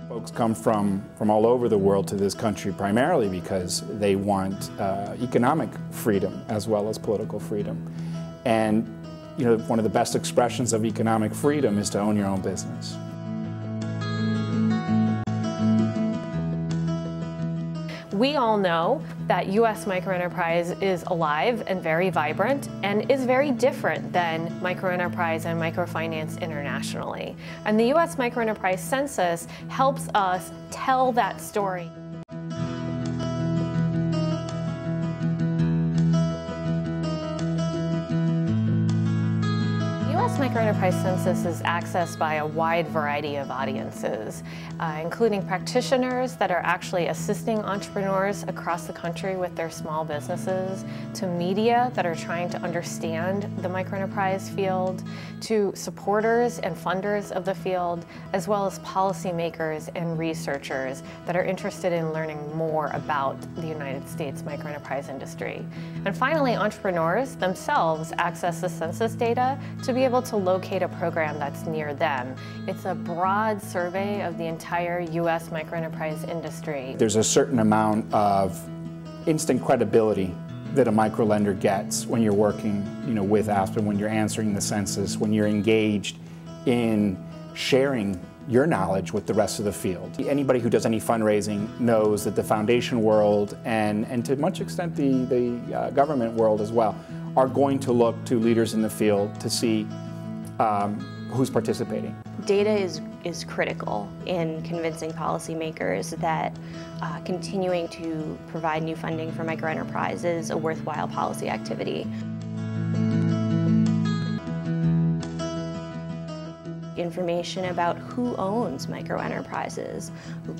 Folks come from all over the world to this country primarily because they want economic freedom as well as political freedom. And you know, one of the best expressions of economic freedom is to own your own business. We all know that U.S. microenterprise is alive and very vibrant and is very different than microenterprise and microfinance internationally. And the U.S. Microenterprise Census helps us tell that story. The U.S. Microenterprise Census is accessed by a wide variety of audiences, including practitioners that are actually assisting entrepreneurs across the country with their small businesses, to media that are trying to understand the microenterprise field, to supporters and funders of the field, as well as policymakers and researchers that are interested in learning more about the United States microenterprise industry. And finally, entrepreneurs themselves access the census data to be able to locate a program that's near them. It's a broad survey of the entire U.S. microenterprise industry. There's a certain amount of instant credibility that a microlender gets when you're working, with Aspen, when you're answering the census, when you're engaged in sharing your knowledge with the rest of the field. Anybody who does any fundraising knows that the foundation world and to much extent the government world as well are going to look to leaders in the field to see who's participating. Data is critical in convincing policymakers that continuing to provide new funding for microenterprise is a worthwhile policy activity. Information about who owns microenterprises,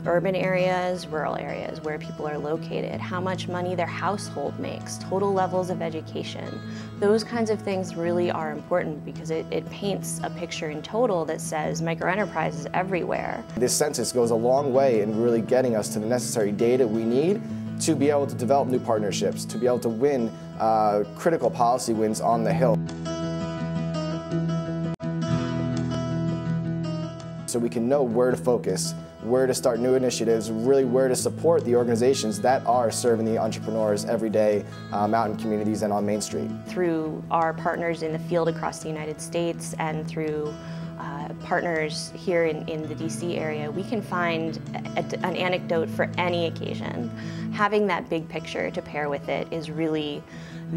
urban areas, rural areas, where people are located, how much money their household makes, total levels of education. Those kinds of things really are important because it paints a picture in total that says microenterprise is everywhere. This census goes a long way in really getting us to the necessary data we need to be able to develop new partnerships, to be able to win critical policy wins on the Hill. So we can know where to focus, where to start new initiatives, really where to support the organizations that are serving the entrepreneurs every day out in communities and on Main Street. Through our partners in the field across the United States and through partners here in the DC area, we can find an anecdote for any occasion. Having that big picture to pair with it is really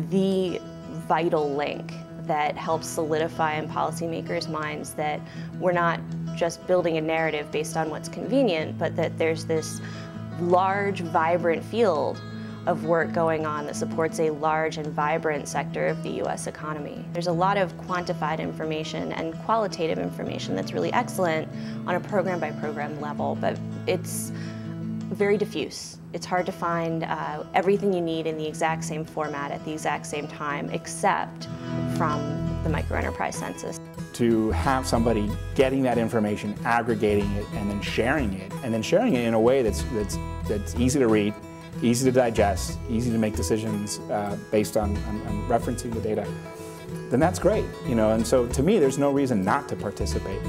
the vital link that helps solidify in policymakers' minds that we're not just building a narrative based on what's convenient, but that there's this large, vibrant field of work going on that supports a large and vibrant sector of the U.S. economy. There's a lot of quantified information and qualitative information that's really excellent on a program-by-program level, but it's very diffuse. It's hard to find everything you need in the exact same format at the exact same time, except from the Microenterprise Census. To have somebody getting that information, aggregating it, and then sharing it in a way that's easy to read, easy to digest, easy to make decisions based on referencing the data, then that's great, and so to me, there's no reason not to participate.